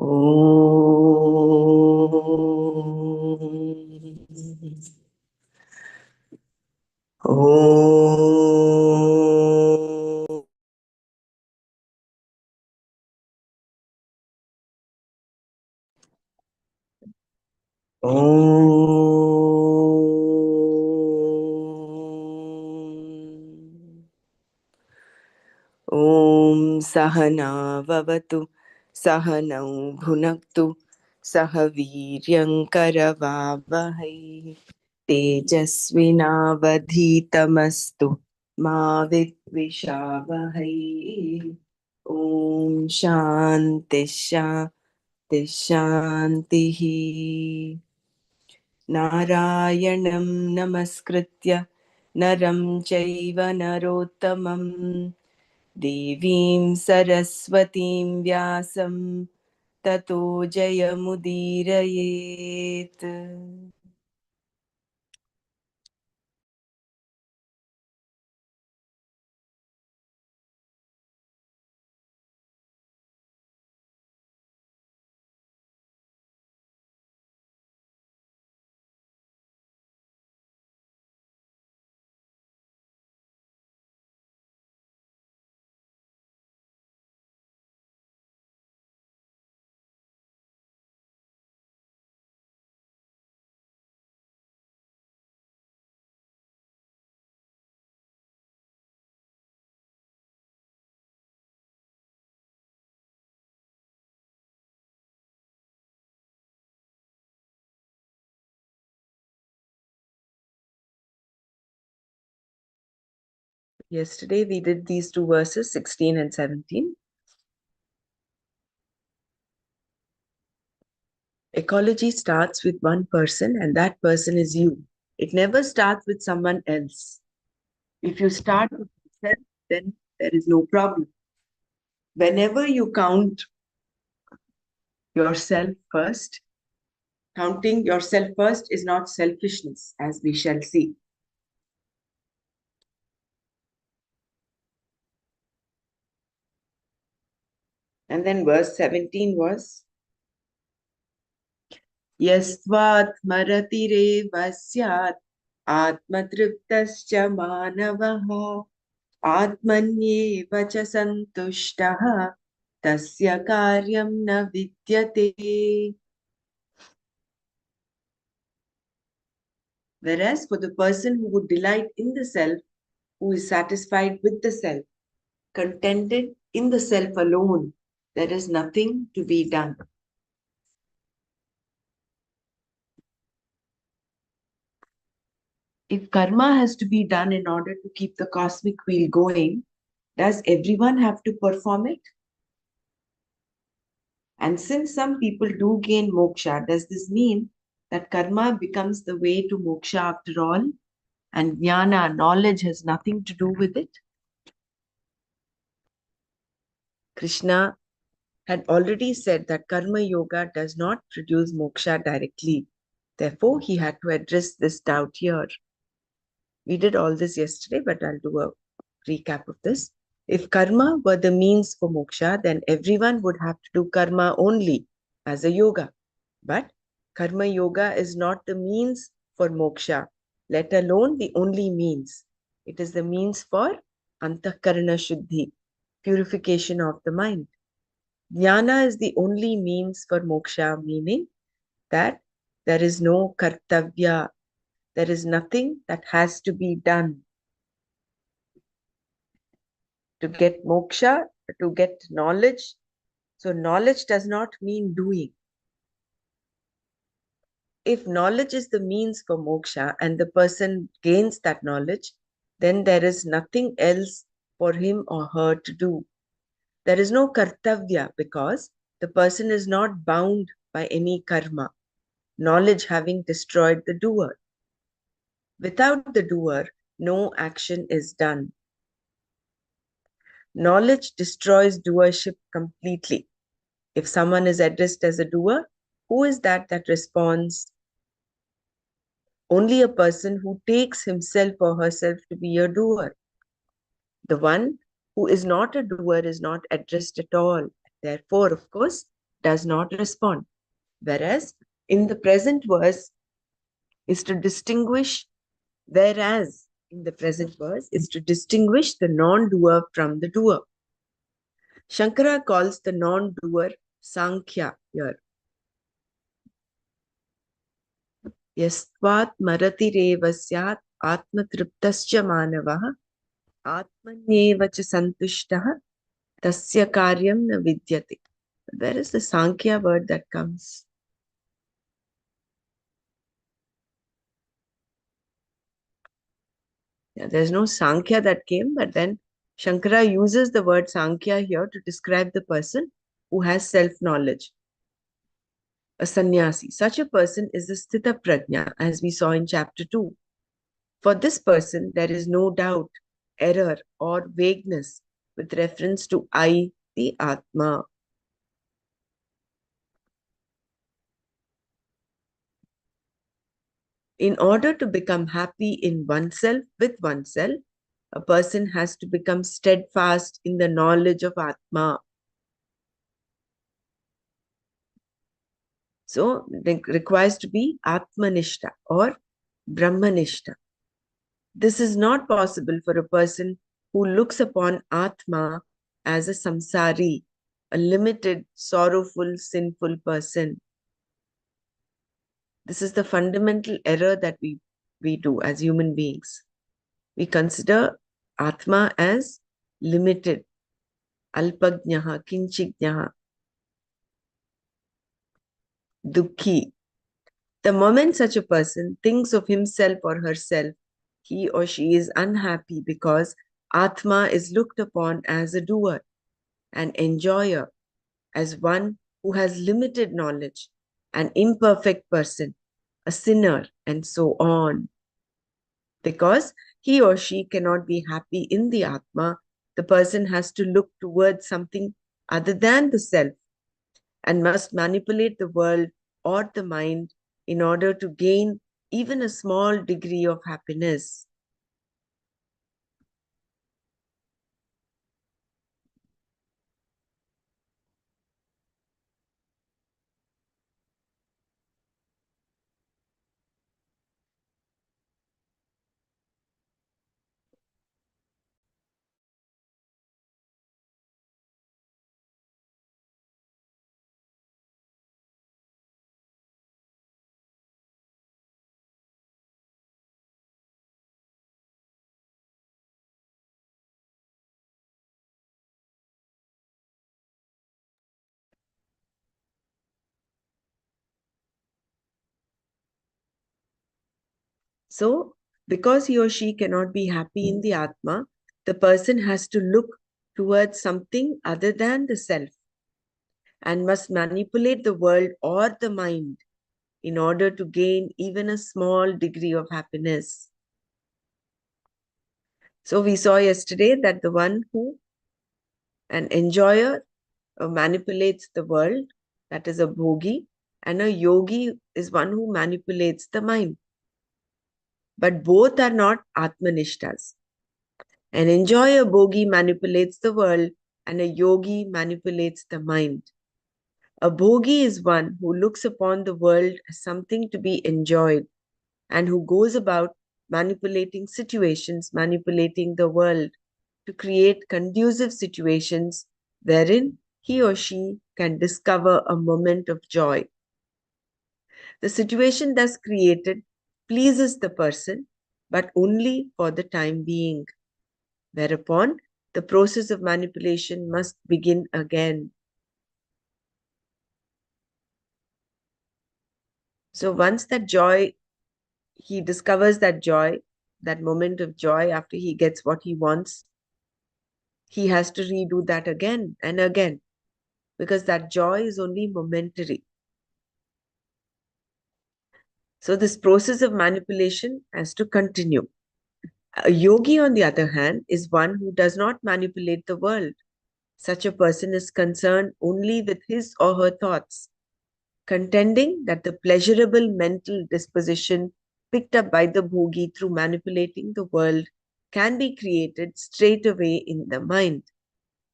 Om. Om Sahana Vavatu Sahanau Bhunaktu Sahaviryankaravavahai Tejasvinavadhitamastu Ma Vidvishavahai. Om Shanti Shanti Shantihi. Narayanam Namaskritya Naram Chaiva Narottamam Devim Saraswatim Vyasam Tato Jayamudirayet. Yesterday we did these two verses, 16 and 17. Ecology starts with one person, and that person is you. It never starts with someone else. If you start with yourself, then there is no problem. Whenever you count yourself first, counting yourself first is not selfishness, as we shall see. And then verse 17 was Yasvatmaratirev syat atmatriptascha manavaha atmanyevacha santushtaha tasya karyam na vidyate. Whereas for the person who would delight in the self, who is satisfied with the self, contented in the self alone, there is nothing to be done. If karma has to be done in order to keep the cosmic wheel going, does everyone have to perform it? And since some people do gain moksha, does this mean that karma becomes the way to moksha after all? And jnana, knowledge, has nothing to do with it? Krishna had already said that karma yoga does not produce moksha directly. Therefore, he had to address this doubt here. We did all this yesterday, but I'll do a recap of this. If karma were the means for moksha, then everyone would have to do karma only as a yoga. But karma yoga is not the means for moksha, let alone the only means. It is the means for antakarana shuddhi, purification of the mind. Jnana is the only means for moksha, meaning that there is no kartavya, there is nothing that has to be done. To get moksha, to get knowledge. So knowledge does not mean doing. If knowledge is the means for moksha and the person gains that knowledge, then there is nothing else for him or her to do. There is no kartavya because the person is not bound by any karma, knowledge having destroyed the doer. Without the doer, no action is done. Knowledge destroys doership completely. If someone is addressed as a doer, who is that responds? Only a person who takes himself or herself to be a doer. The one who is not a doer is not addressed at all. Therefore, of course, does not respond. Whereas in the present verse is to distinguish, whereas in the present verse is to distinguish the non-doer from the doer. Shankara calls the non-doer Sankhya here. Yastvat maratireva syat atmatriptascha manavah atmanyeva cha santushtah tasya karyam na vidyate. Where is the Sankhya word that comes? Yeah, there's no Sankhya that came, but then Shankara uses the word Sankhya here to describe the person who has self-knowledge, a sannyasi. Such a person is the Sthita Prajna, as we saw in chapter 2. For this person, there is no doubt, error, or vagueness with reference to I, the Atma. In order to become happy in oneself, with oneself, a person has to become steadfast in the knowledge of Atma. So, it requires to be Atmanishta or Brahmanishta. This is not possible for a person who looks upon Atma as a samsari, a limited, sorrowful, sinful person. This is the fundamental error that we do as human beings. We consider Atma as limited, alpajnaha, kinchignaha, dukhi. The moment such a person thinks of himself or herself, he or she is unhappy because Atma is looked upon as a doer, an enjoyer, as one who has limited knowledge, an imperfect person, a sinner, and so on. Because he or she cannot be happy in the Atma, the person has to look towards something other than the self and must manipulate the world or the mind in order to gain even a small degree of happiness. So, because he or she cannot be happy in the Atma, the person has to look towards something other than the self and must manipulate the world or the mind in order to gain even a small degree of happiness. So, we saw yesterday that the one who, an enjoyer, manipulates the world, that is a bhogi, and a yogi is one who manipulates the mind. But both are not Atmanishtas. An enjoyer bhogi manipulates the world and a yogi manipulates the mind. A bhogi is one who looks upon the world as something to be enjoyed and who goes about manipulating situations, manipulating the world to create conducive situations wherein he or she can discover a moment of joy. The situation thus created pleases the person, but only for the time being, whereupon the process of manipulation must begin again. So once that joy, he discovers that joy, that moment of joy after he gets what he wants, he has to redo that again and again because that joy is only momentary. So this process of manipulation has to continue. A yogi, on the other hand, is one who does not manipulate the world. Such a person is concerned only with his or her thoughts, contending that the pleasurable mental disposition picked up by the bhogi through manipulating the world can be created straight away in the mind.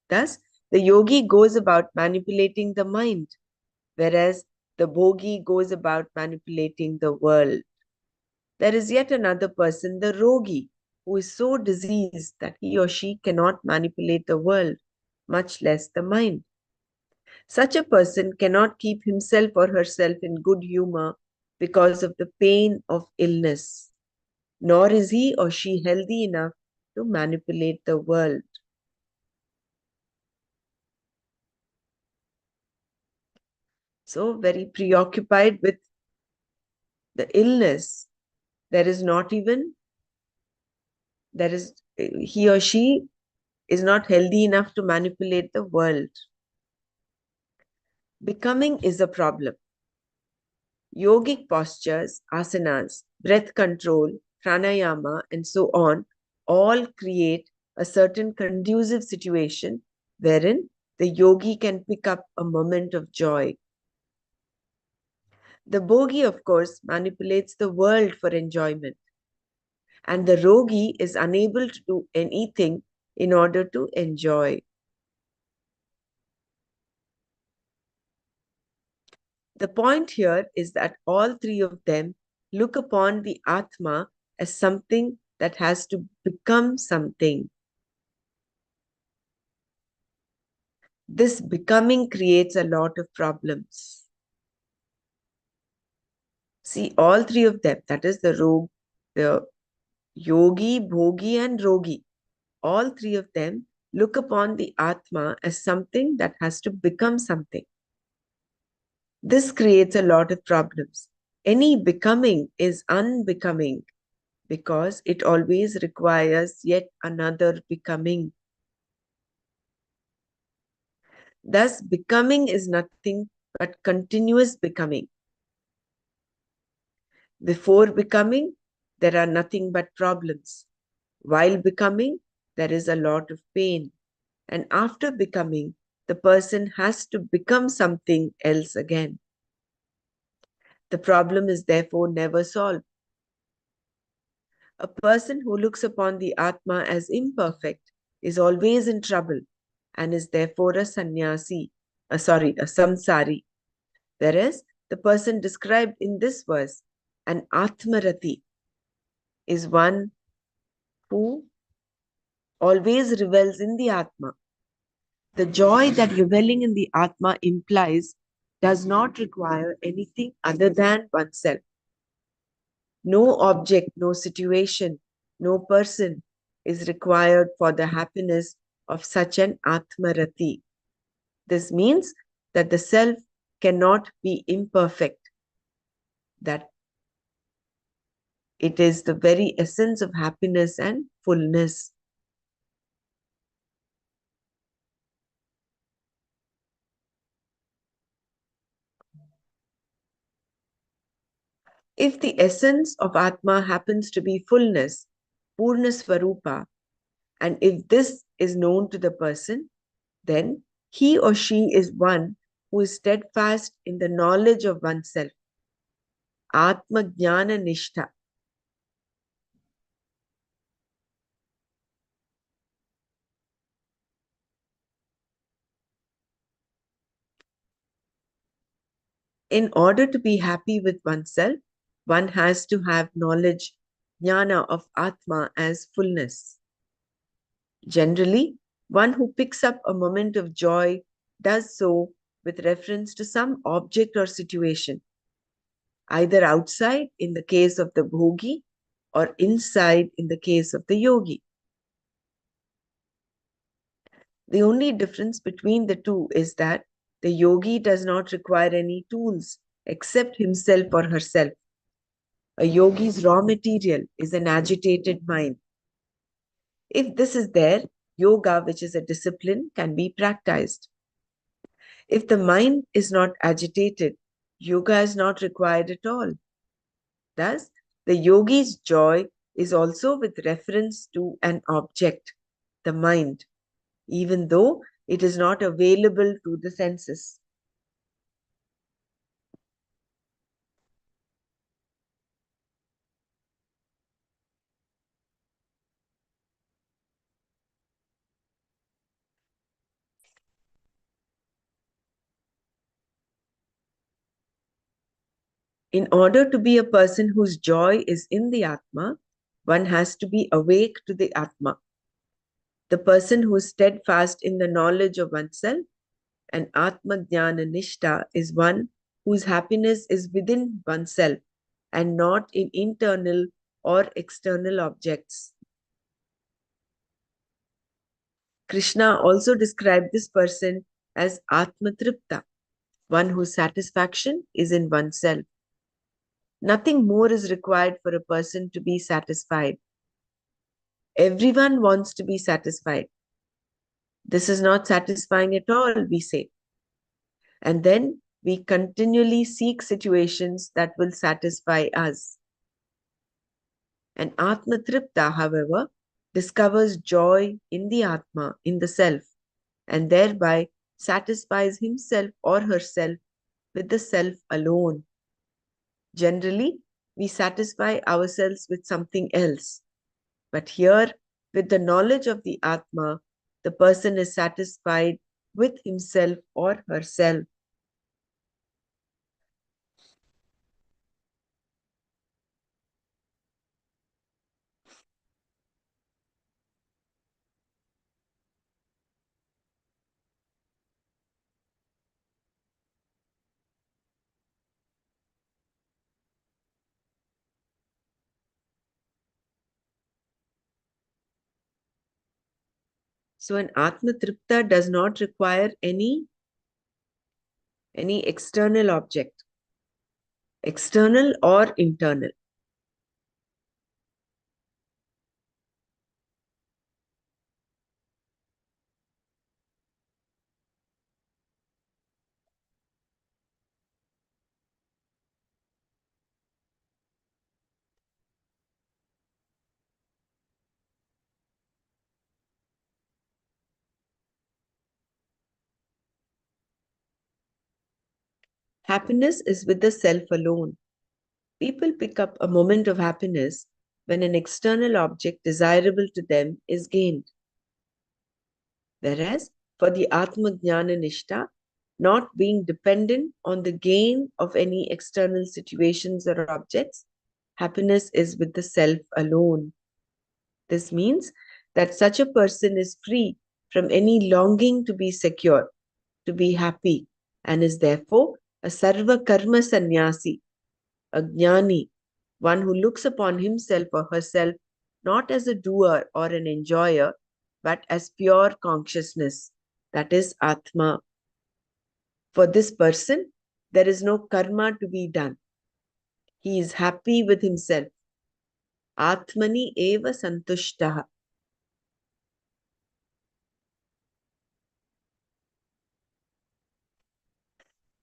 Thus, the yogi goes about manipulating the mind whereas the bhogi goes about manipulating the world. There is yet another person, the rogi, who is so diseased that he or she cannot manipulate the world, much less the mind. Such a person cannot keep himself or herself in good humor because of the pain of illness, nor is he or she healthy enough to manipulate the world. So, very preoccupied with the illness, there is not even, there is, he or she is not healthy enough to manipulate the world. Becoming is a problem. Yogic postures, asanas, breath control, pranayama, and so on all create a certain conducive situation wherein the yogi can pick up a moment of joy. The bogi, of course, manipulates the world for enjoyment, and the rogi is unable to do anything in order to enjoy. The point here is that all three of them look upon the Atma as something that has to become something. This becoming creates a lot of problems. See, all three of them, that is the yogi, bhogi, and rogi, all three of them look upon the Atma as something that has to become something. This creates a lot of problems. Any becoming is unbecoming because it always requires yet another becoming. Thus, becoming is nothing but continuous becoming. Before becoming, there are nothing but problems. While becoming, there is a lot of pain. And after becoming, the person has to become something else again. The problem is therefore never solved. A person who looks upon the Atma as imperfect is always in trouble and is therefore a sannyasi, a samsari. Whereas the person described in this verse, an Atmarati, is one who always revels in the Atma. The joy that reveling in the Atma implies does not require anything other than oneself. No object, no situation, no person is required for the happiness of such an Atmarati. This means that the self cannot be imperfect, that it is the very essence of happiness and fullness. If the essence of Atma happens to be fullness, Purna Swarupa, and if this is known to the person, then he or she is one who is steadfast in the knowledge of oneself. Atma Jnana Nishtha. In order to be happy with oneself, one has to have knowledge, jnana of Atma as fullness. Generally, one who picks up a moment of joy does so with reference to some object or situation, either outside in the case of the bhogi or inside in the case of the yogi. The only difference between the two is that the yogi does not require any tools except himself or herself. A yogi's raw material is an agitated mind. If this is there, yoga, which is a discipline, can be practiced. If the mind is not agitated, yoga is not required at all. Thus, the yogi's joy is also with reference to an object, the mind, even though it is not available to the senses. In order to be a person whose joy is in the Atma, one has to be awake to the Atma. The person who is steadfast in the knowledge of oneself and Atma Jnana Nishta is one whose happiness is within oneself and not in internal or external objects. Krishna also described this person as Atma Tripta, one whose satisfaction is in oneself. Nothing more is required for a person to be satisfied. Everyone wants to be satisfied. This is not satisfying at all, we say. And then we continually seek situations that will satisfy us. And Atma Tripta, however, discovers joy in the Atma, in the self, and thereby satisfies himself or herself with the self alone. Generally, we satisfy ourselves with something else. But here, with the knowledge of the Atma, the person is satisfied with himself or herself. So an Atma Tripta does not require any external object, external or internal. Happiness is with the self alone. People pick up a moment of happiness when an external object desirable to them is gained. Whereas for the Atma Jnana Nishta, not being dependent on the gain of any external situations or objects, happiness is with the self alone. This means that such a person is free from any longing to be secure, to be happy, and is therefore a Sarva Karma Sannyasi, a Jnani, one who looks upon himself or herself not as a doer or an enjoyer, but as pure consciousness, that is Atma. For this person, there is no karma to be done. He is happy with himself. Atmani eva santushtaha.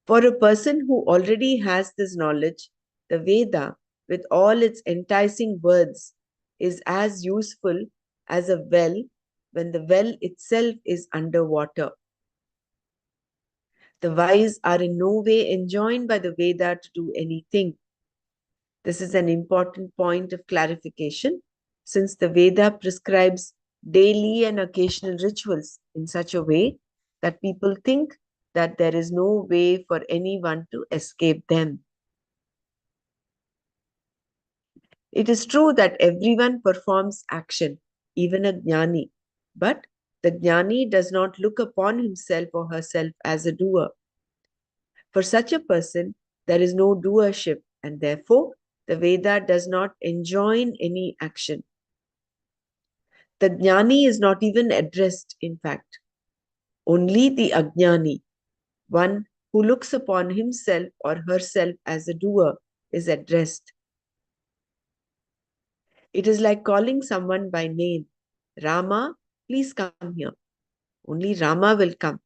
For a person who already has this knowledge, the Veda, with all its enticing words, is as useful as a well when the well itself is under water. The wise are in no way enjoined by the Veda to do anything. This is an important point of clarification, since the Veda prescribes daily and occasional rituals in such a way that people think that there is no way for anyone to escape them. It is true that everyone performs action, even a jnani, but the jnani does not look upon himself or herself as a doer. For such a person, there is no doership, and therefore the Veda does not enjoin any action. The jnani is not even addressed, in fact. Only the ajnani, one who looks upon himself or herself as a doer, is addressed. It is like calling someone by name. Rama, please come here. Only Rama will come.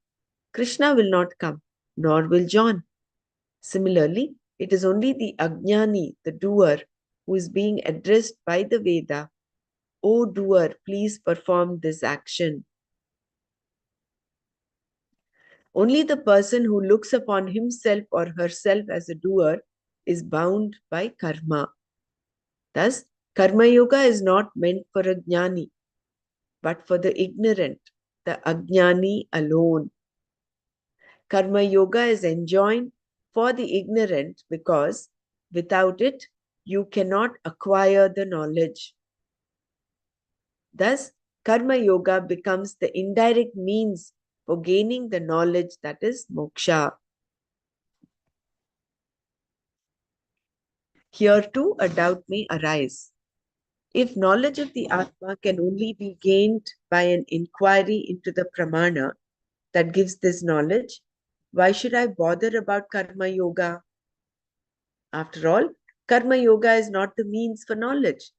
Krishna will not come, nor will John. Similarly, it is only the ajnani, the doer, who is being addressed by the Veda. O doer, please perform this action. Only the person who looks upon himself or herself as a doer is bound by karma. Thus, karma yoga is not meant for a jnani, but for the ignorant, the ajnani alone. Karma yoga is enjoined for the ignorant because Without it, you cannot acquire the knowledge. Thus, Karma Yoga becomes the indirect means for gaining the knowledge that is moksha. Here too, a doubt may arise. If knowledge of the Atma can only be gained by an inquiry into the pramana that gives this knowledge, why should I bother about Karma Yoga? After all, Karma Yoga is not the means for knowledge.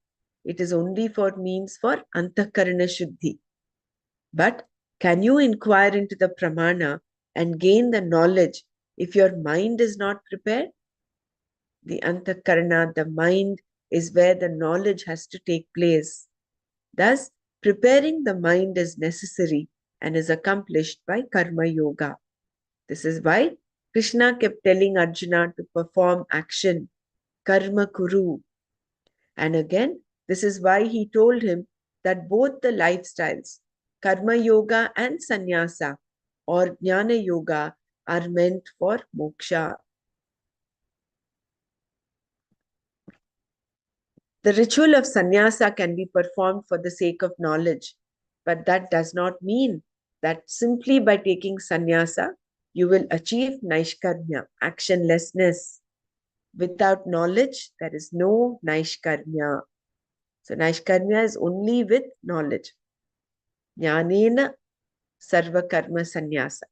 It is only for means for Antakarana Shuddhi. But can you inquire into the pramana and gain the knowledge if your mind is not prepared? The Antakarana, the mind, is where the knowledge has to take place. Thus, preparing the mind is necessary and is accomplished by Karma Yoga. This is why Krishna kept telling Arjuna to perform action, Karma Kuru. And again, this is why he told him that both the lifestyles, Karma Yoga and Sannyasa or Jnana Yoga, are meant for moksha. The ritual of sannyasa can be performed for the sake of knowledge, but that does not mean that simply by taking sannyasa, you will achieve naishkarmya, actionlessness. Without knowledge, there is no naishkarmya. So naishkarmya is only with knowledge. Jnanena sarva karma sannyasa.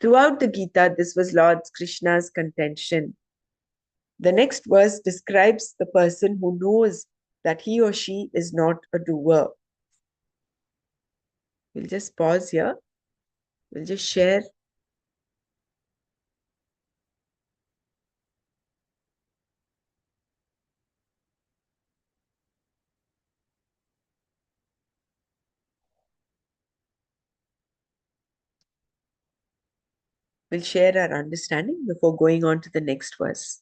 Throughout the Gita, this was Lord Krishna's contention. The next verse describes the person who knows that he or she is not a doer. We'll just pause here. We'll just share. We'll share our understanding before going on to the next verse.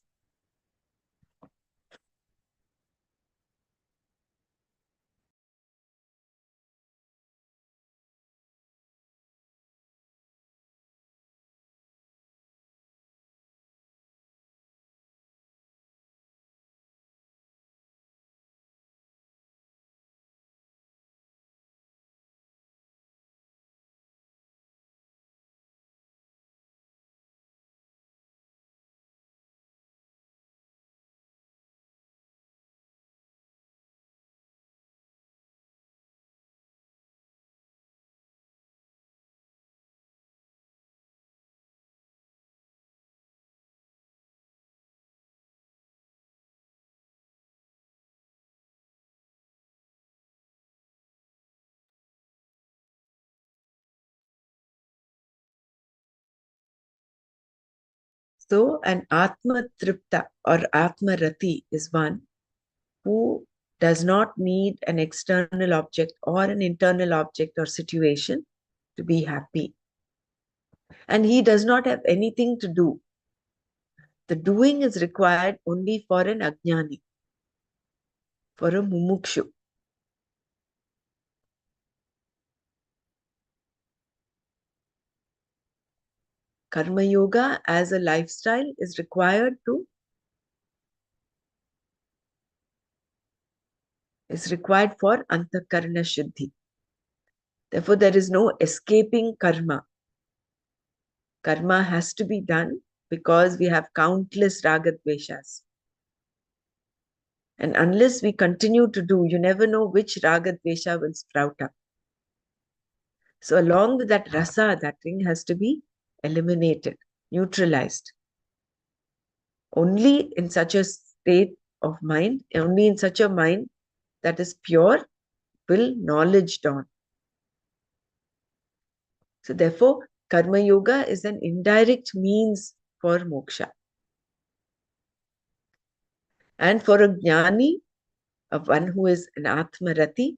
So, an Atma Tripta or Atma Rati is one who does not need an external object or an internal object or situation to be happy. And he does not have anything to do. The doing is required only for an Ajnani, for a Mumukshu. Karma Yoga as a lifestyle is required for Antakarana Shuddhi. Therefore, there is no escaping karma. Karma has to be done because we have countless ragadveshas. And unless we continue to do, you never know which ragadvesha will sprout up. So along with that rasa, that thing has to be eliminated, neutralized. Only in such a state of mind, only in such a mind that is pure, will knowledge dawn. So therefore, Karma Yoga is an indirect means for moksha. And for a jnani, of one who is an Atmarati,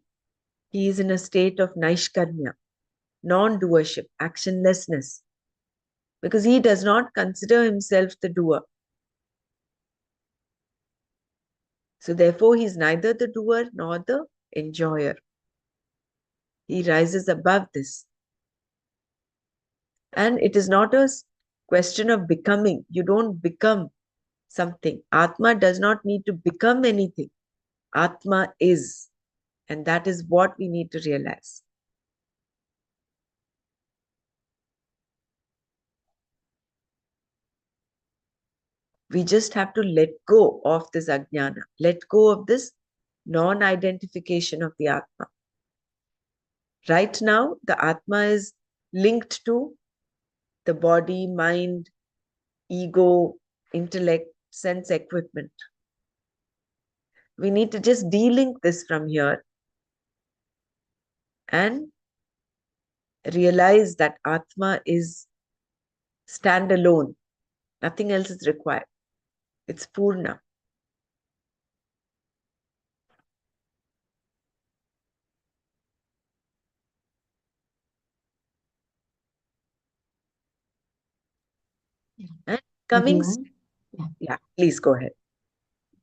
he is in a state of Naishkarmya, non-doership, actionlessness, because he does not consider himself the doer. So therefore, he is neither the doer nor the enjoyer. He rises above this. And it is not a question of becoming. You don't become something. Atma does not need to become anything. Atma is. And that is what we need to realize. We just have to let go of this ajnana, let go of this non-identification of the Atma. Right now, the Atma is linked to the body, mind, ego, intellect, sense equipment. We need to just de-link this from here and realize that Atma is standalone. Nothing else is required. It's Purna. And coming, yeah, please go ahead.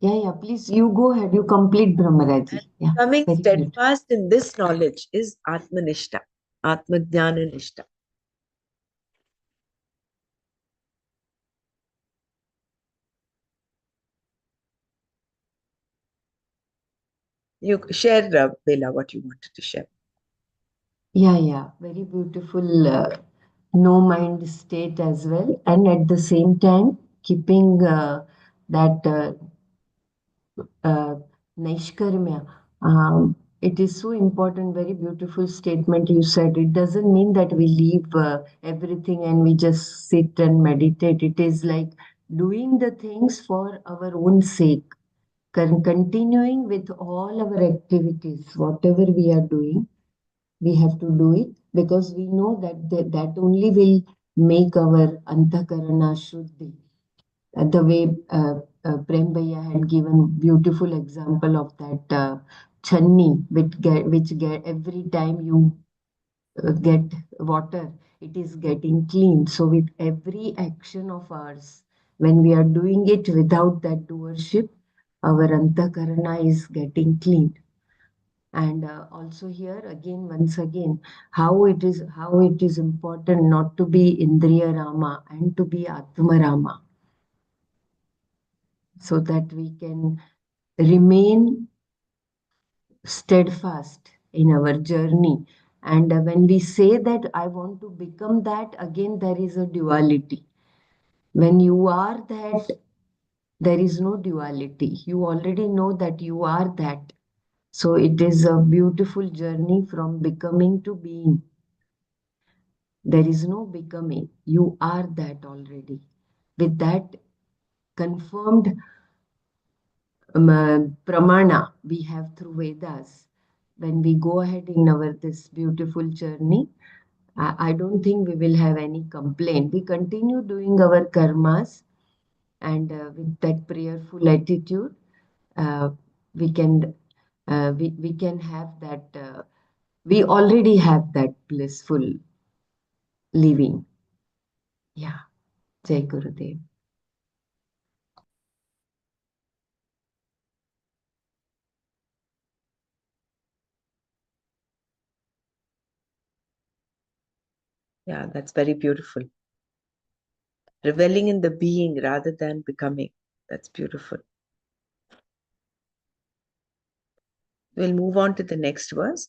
Yeah, please, you go ahead. You complete And Brahmaraji. Yeah, coming very good. steadfast in this knowledge is Atmanishta, Atmajnana Nishta. You share, Bela, what you wanted to share. Yeah, very beautiful no mind state as well. And at the same time, keeping that uh, Naishkarmya. It is so important, very beautiful statement you said. It doesn't mean that we leave everything and we just sit and meditate. It is like doing the things for our own sake, continuing with all our activities, whatever we are doing, we have to do it because we know that that only will make our antakarana shuddhi. The way Prem Bhaiya had given beautiful example of that channi, which get every time you get water, it is getting clean. So with every action of ours, when we are doing it without that doership, our antakarana is getting clean. And also here again, once again, how it is important not to be Indriya Rama and to be Atma Rama, so that we can remain steadfast in our journey. And when we say that I want to become that, again, there is a duality. When you are that, there is no duality. You already know that you are that. So it is a beautiful journey from becoming to being. There is no becoming. You are that already. With that confirmed pramana we have through Vedas, when we go ahead in our this beautiful journey, I don't think we will have any complaint. We continue doing our karmas, and with that prayerful attitude, uh, we can we can have that. We already have that blissful living. Yeah, Jai Gurudev. Yeah, that's very beautiful. Reveling in the being rather than becoming. That's beautiful. We'll move on to the next verse.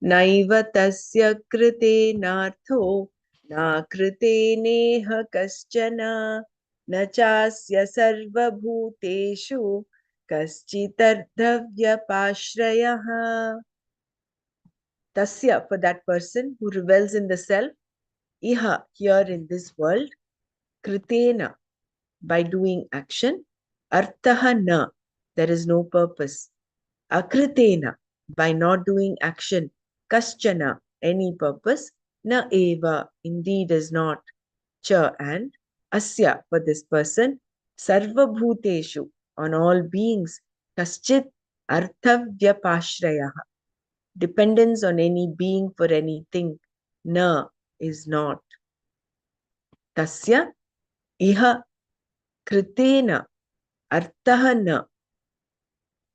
Naiva tasya krite nartho na krite neha kaschana na chasya sarva bhuteshu kaschitardhavya pashrayah. Tasya, for that person who revels in the self, iha, here in this world, kritena, by doing action, arthaha na, there is no purpose, akritena, by not doing action, kaschana, any purpose, na eva, indeed is not, cha, and asya, for this person, sarva bhuteshu, on all beings, kaschit arthavyapashrayah, dependence on any being for anything, na, is not. Tasya iha kritena arthaha na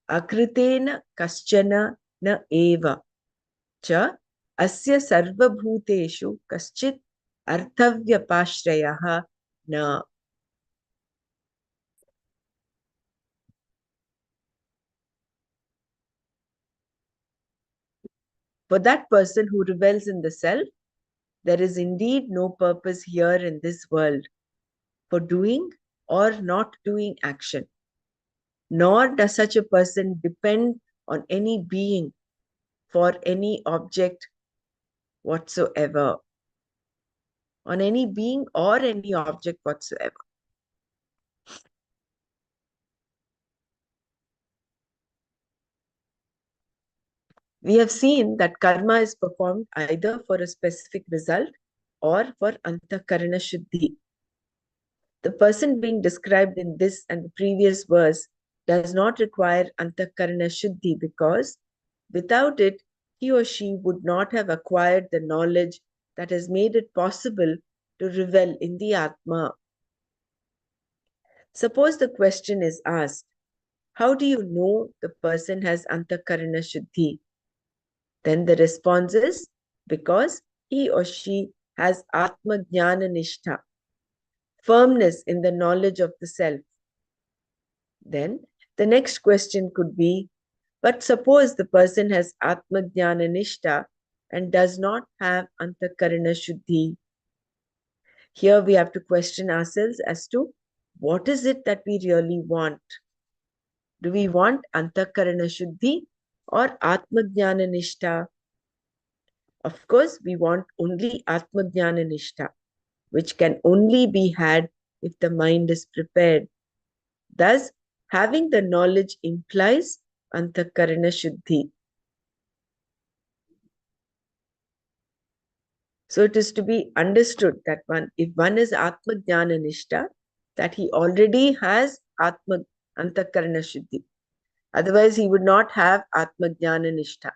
akritena kaschana na eva cha asya sarvabhuteshu kaschit arthavyapashrayah na. For that person who rebels in the self, there is indeed no purpose here in this world for doing or not doing action, nor does such a person depend on any being for any object whatsoever, on any being or any object whatsoever. We have seen that karma is performed either for a specific result or for antakarana shuddhi. The person being described in this and the previous verse does not require antakarana shuddhi because without it, he or she would not have acquired the knowledge that has made it possible to revel in the Atma. Suppose the question is asked, how do you know the person has antakarana shuddhi? Then the response is, because he or she has Atma Jnana Nishtha, firmness in the knowledge of the self. Then the next question could be, but suppose the person has Atma Jnana Nishtha and does not have Antakarana Shuddhi. Here we have to question ourselves as to what is it that we really want? Do we want Antakarana Shuddhi or Atma Jnana Nishtha? Of course, we want only Atma Jnana Nishtha, which can only be had if the mind is prepared. Thus, having the knowledge implies Antakarana Shuddhi. So it is to be understood that if one is Atma Jnana Nishtha, that he already has Atma Antakarana Shuddhi. Otherwise, he would not have Atma Jnana Nishtha.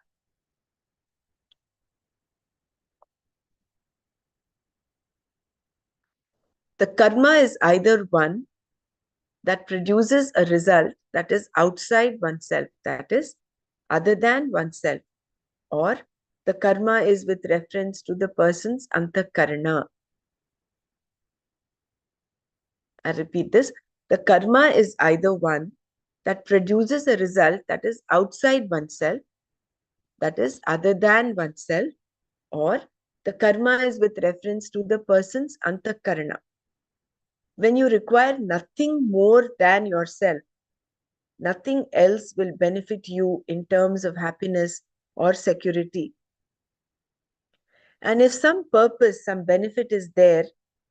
The karma is either one that produces a result that is outside oneself, that is, other than oneself, or the karma is with reference to the person's antakarana. I repeat this, the karma is either one that produces a result that is outside oneself, that is, other than oneself, or the karma is with reference to the person's antakarana. When you require nothing more than yourself, nothing else will benefit you in terms of happiness or security. And if some purpose, some benefit is there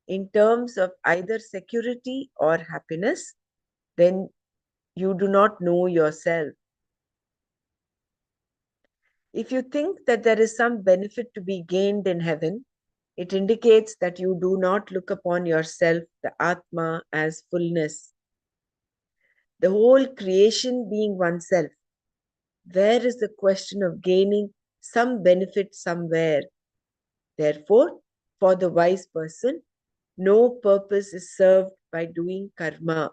in terms of either security or happiness, then you do not know yourself. If you think that there is some benefit to be gained in heaven, it indicates that you do not look upon yourself, the Atma, as fullness. The whole creation being oneself, where is the question of gaining some benefit somewhere? Therefore, for the wise person, no purpose is served by doing karma.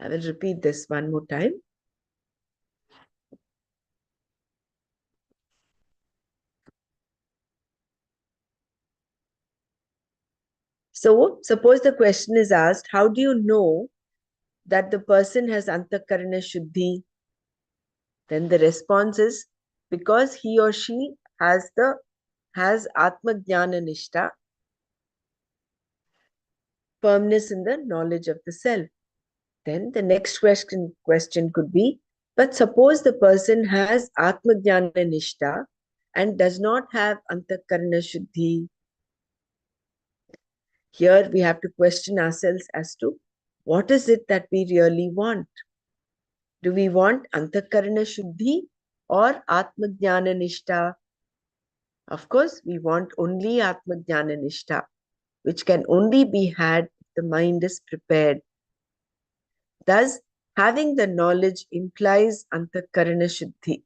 I will repeat this one more time. So, suppose the question is asked, how do you know that the person has antakarana shuddhi? Then the response is, because he or she has Atma Jnana Nishtha, firmness in the knowledge of the self. Then the next question could be, but suppose the person has Atma Jnana Nishtha and does not have Antakarana Shuddhi. Here we have to question ourselves as to what is it that we really want? Do we want Antakarana Shuddhi or Atma Jnana Nishtha? Of course, we want only Atma Jnana Nishtha, which can only be had if the mind is prepared. Thus, having the knowledge implies Antakarana Shuddhi.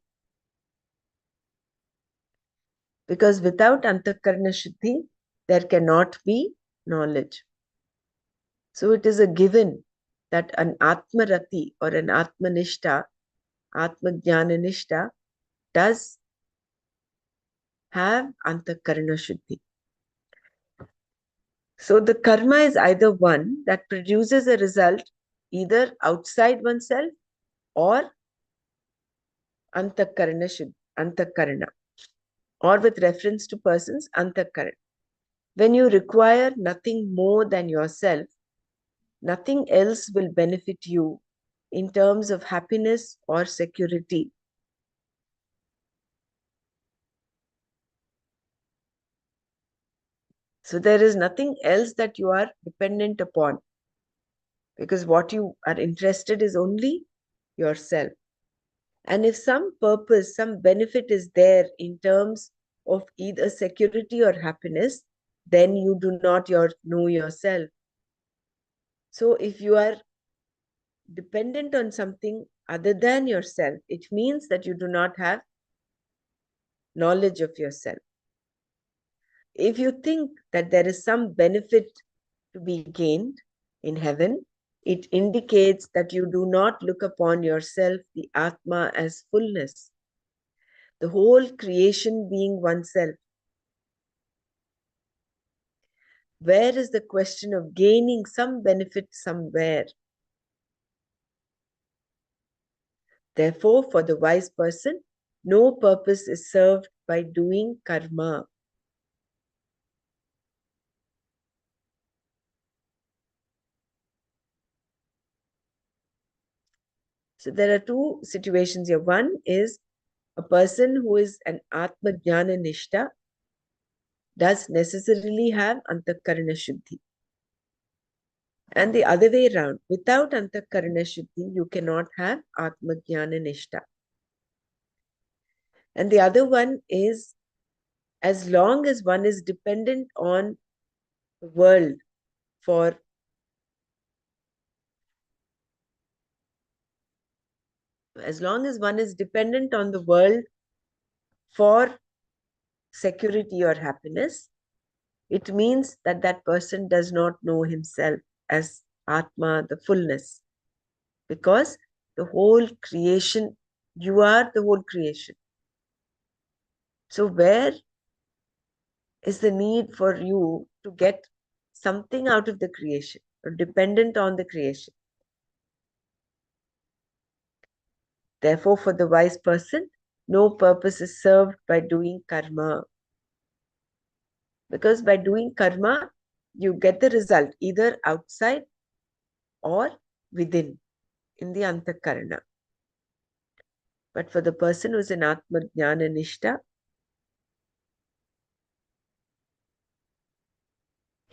Because without Antakarana Shuddhi, there cannot be knowledge. So it is a given that an Atmarati or an Atmanishta, Atmajnana does have Antakarana Shuddhi. So the karma is either one that produces a result either outside oneself or antakarana, or with reference to persons, antakaran. When you require nothing more than yourself, nothing else will benefit you in terms of happiness or security. So there is nothing else that you are dependent upon, because what you are interested is only yourself. And if some purpose, some benefit is there in terms of either security or happiness, then you do not know yourself. So if you are dependent on something other than yourself, it means that you do not have knowledge of yourself. If you think that there is some benefit to be gained in heaven, it indicates that you do not look upon yourself, the Atma, as fullness, the whole creation being oneself. Where is the question of gaining some benefit somewhere? Therefore, for the wise person, no purpose is served by doing karma. So there are two situations here. One is a person who is an Atma Jnana Nishta does necessarily have Antakarana Shuddhi. And the other way around, without Antakarana Shuddhi, you cannot have Atma Jnana Nishta. And the other one is, as long as one is dependent on the world for as long as one is dependent on the world for security or happiness, it means that that person does not know himself as Atma, the fullness, because the whole creation, you are the whole creation. So where is the need for you to get something out of the creation or dependent on the creation? Therefore, for the wise person, no purpose is served by doing karma. Because by doing karma, you get the result either outside or within, in the antakarana. But for the person who is in Atma Jnana Nishta,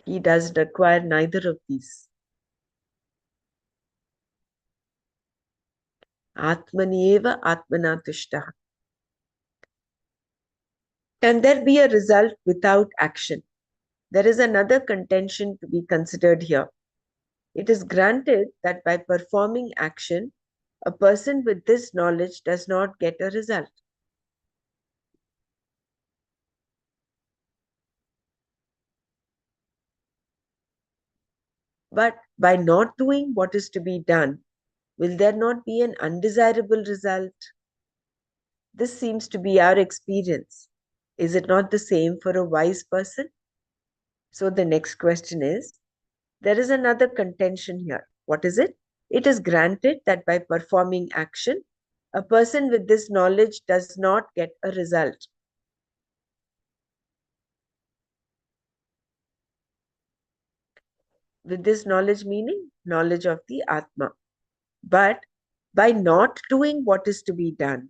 he does require neither of these. Atmanieva Atmana Tushtaha. Can there be a result without action? There is another contention to be considered here. It is granted that by performing action, a person with this knowledge does not get a result. But by not doing what is to be done, will there not be an undesirable result? This seems to be our experience. Is it not the same for a wise person? So the next question is, there is another contention here. What is it? It is granted that by performing action, a person with this knowledge does not get a result. With this knowledge meaning knowledge of the Atma. But by not doing what is to be done,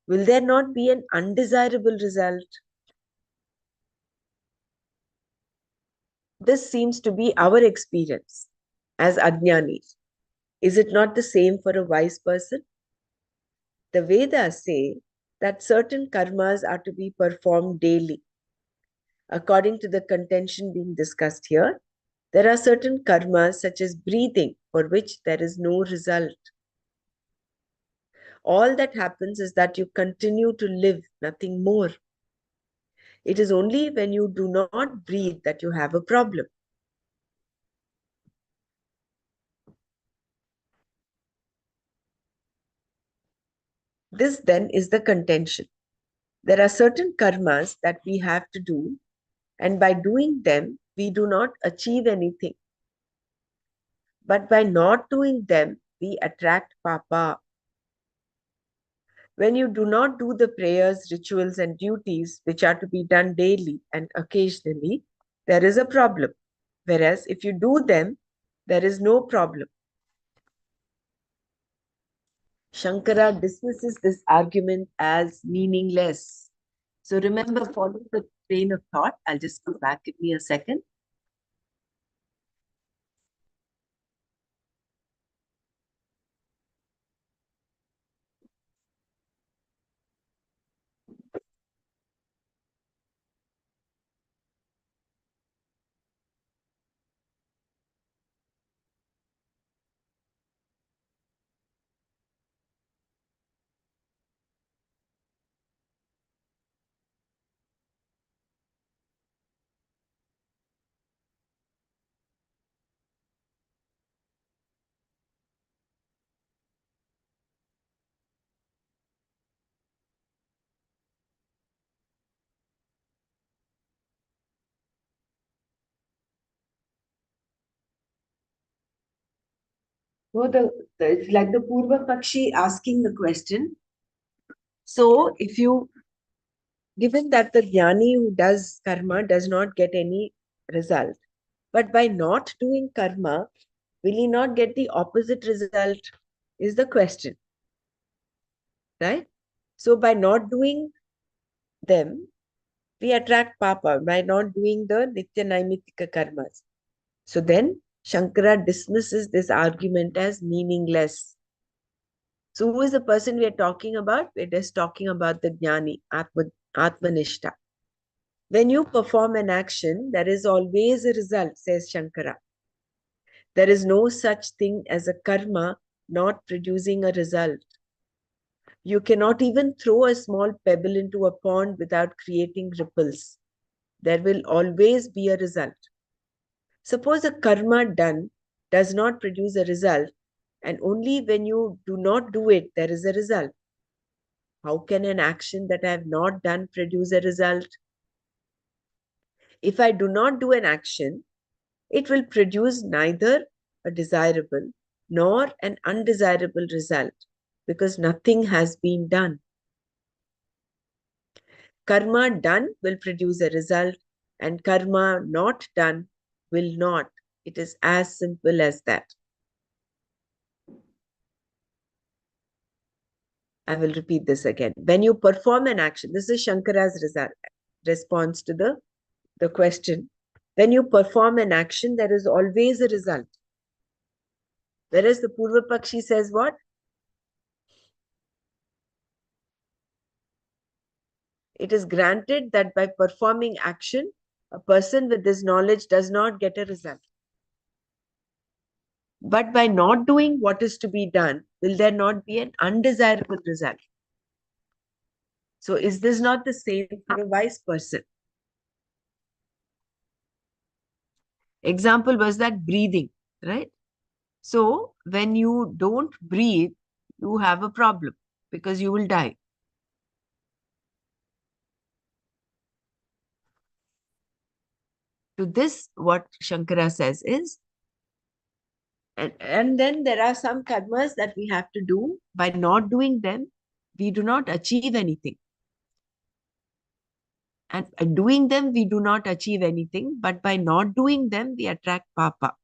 will there not be an undesirable result? This seems to be our experience as Ajnanis. Is it not the same for a wise person? The Vedas say that certain karmas are to be performed daily. According to the contention being discussed here, there are certain karmas such as breathing for which there is no result. All that happens is that you continue to live, nothing more. It is only when you do not breathe that you have a problem. This then is the contention. There are certain karmas that we have to do, and by doing them, we do not achieve anything. But by not doing them, we attract papa. When you do not do the prayers, rituals, and duties which are to be done daily and occasionally, there is a problem. Whereas if you do them, there is no problem. Shankara dismisses this argument as meaningless. So remember, follow the train of thought. I'll just go back. Give me a second. So it's like the Purva Pakshi asking the question. So if you, given that the jnani who does karma does not get any result, but by not doing karma, will he not get the opposite result? Is the question, right? So by not doing them, we attract papa by not doing the nitya naimitika karmas. So then Shankara dismisses this argument as meaningless. So who is the person we are talking about? We're just talking about the jnani, Atmanishta. When you perform an action, there is always a result, says Shankara. There is no such thing as a karma not producing a result. You cannot even throw a small pebble into a pond without creating ripples. There will always be a result. Suppose a karma done does not produce a result, and only when you do not do it, there is a result. How can an action that I have not done produce a result? If I do not do an action, it will produce neither a desirable nor an undesirable result because nothing has been done. Karma done will produce a result, and karma not done will not. It is as simple as that. I will repeat this again. When you perform an action, this is Shankara's response to the question. When you perform an action, there is always a result. Whereas the Purva Pakshi says what? It is granted that by performing action, a person with this knowledge does not get a result. But by not doing what is to be done, will there not be an undesirable result? So is this not the same for a wise person? Example was that breathing, right? So when you don't breathe, you have a problem because you will die. To this, what Shankara says is, and then there are some karmas that we have to do. By not doing them, we do not achieve anything. And by doing them, we do not achieve anything. But by not doing them, we attract papa.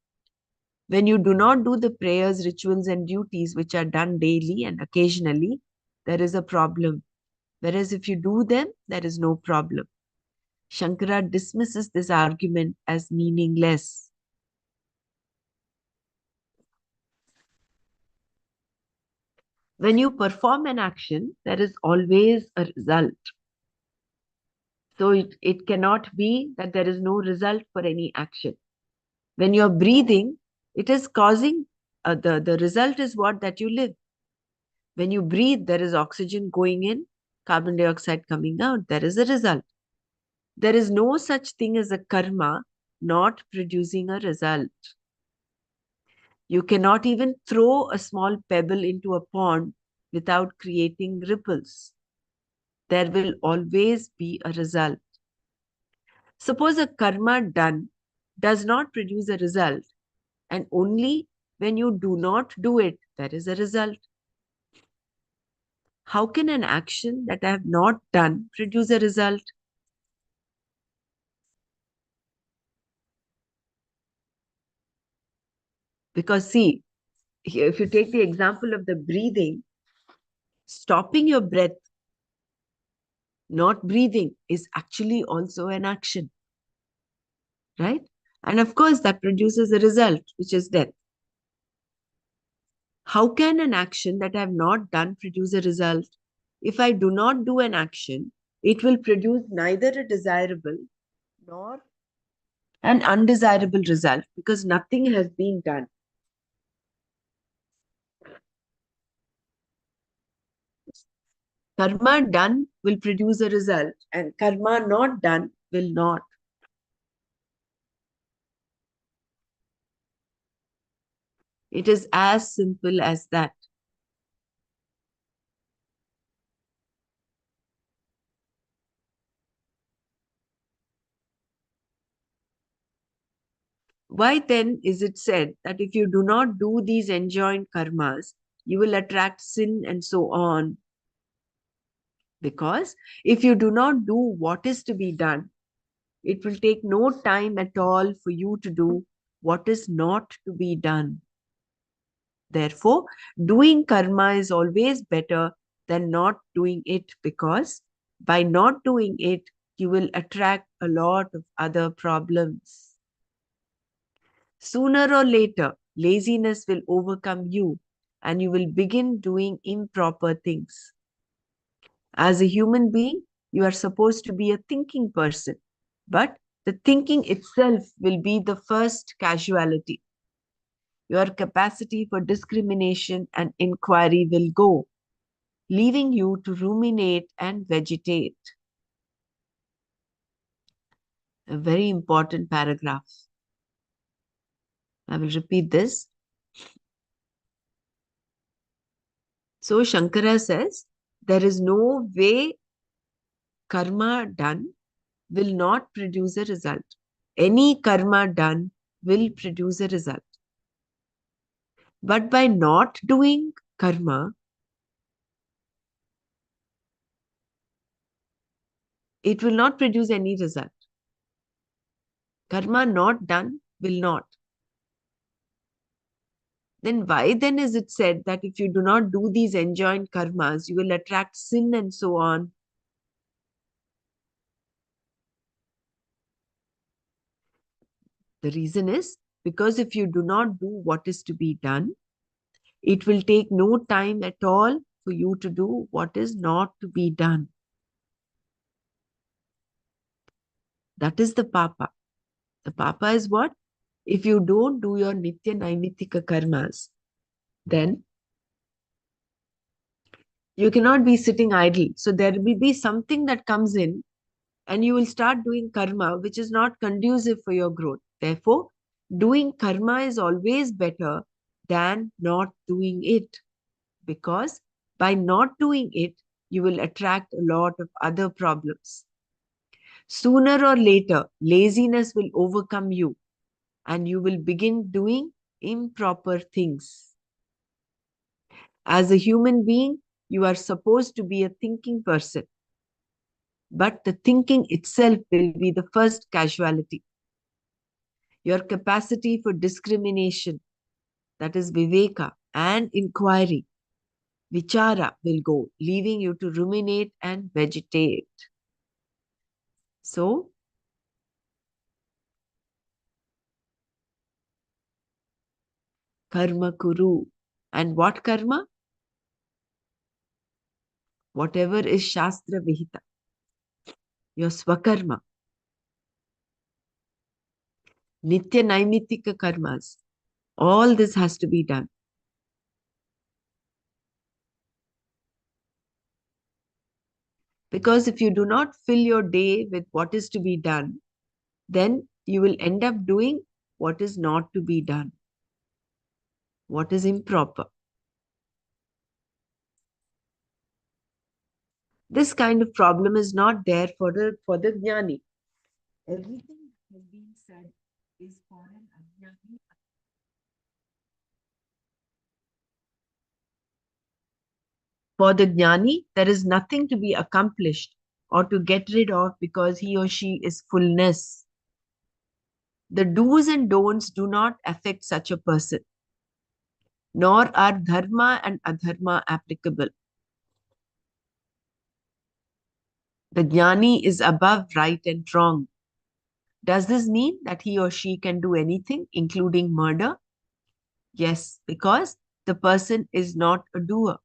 When you do not do the prayers, rituals, and duties which are done daily and occasionally, there is a problem. Whereas if you do them, there is no problem. Shankara dismisses this argument as meaningless. When you perform an action, there is always a result. So it cannot be that there is no result for any action. When you're breathing, it is causing, the result is what? That you live. When you breathe, there is oxygen going in, carbon dioxide coming out. There is a result. There is no such thing as a karma not producing a result. You cannot even throw a small pebble into a pond without creating ripples. There will always be a result. Suppose a karma done does not produce a result, and only when you do not do it, there is a result. How can an action that I have not done produce a result? Because, see, here, if you take the example of the breathing, stopping your breath, not breathing, is actually also an action, right? And of course, that produces a result, which is death. How can an action that I have not done produce a result? If I do not do an action, it will produce neither a desirable nor an undesirable result because nothing has been done. Karma done will produce a result, and karma not done will not. It is as simple as that. Why then is it said that if you do not do these enjoined karmas, you will attract sin and so on? Because if you do not do what is to be done, it will take no time at all for you to do what is not to be done. Therefore, doing karma is always better than not doing it because by not doing it, you will attract a lot of other problems. Sooner or later, laziness will overcome you and you will begin doing improper things. As a human being, you are supposed to be a thinking person, but the thinking itself will be the first casualty. Your capacity for discrimination and inquiry will go, leaving you to ruminate and vegetate. A very important paragraph. I will repeat this. So Shankara says, there is no way karma done will not produce a result. Any karma done will produce a result. But by not doing karma, it will not produce any result. Karma not done will not. Then why then is it said that if you do not do these enjoined karmas, you will attract sin and so on? The reason is because if you do not do what is to be done, it will take no time at all for you to do what is not to be done. That is the papa. The papa is what? If you don't do your nitya naimitika karmas, then you cannot be sitting idle. So there will be something that comes in and you will start doing karma which is not conducive for your growth. Therefore, doing karma is always better than not doing it because by not doing it, you will attract a lot of other problems. Sooner or later, laziness will overcome you and you will begin doing improper things. As a human being, you are supposed to be a thinking person, but the thinking itself will be the first casualty. Your capacity for discrimination, that is viveka, and inquiry, vichara, will go, leaving you to ruminate and vegetate. So, karma kuru. And what karma? Whatever is shastra vihita, your swakarma, nitya naimitika karmas. All this has to be done. Because if you do not fill your day with what is to be done, then you will end up doing what is not to be done, what is improper. This kind of problem is not there for the jnani. Everything that has been said is for an ajnani. For the jnani, there is nothing to be accomplished or to get rid of because he or she is fullness. The do's and don'ts do not affect such a person, nor are dharma and adharma applicable. The jnani is above right and wrong. Does this mean that he or she can do anything, including murder? Yes, because the person is not a doer.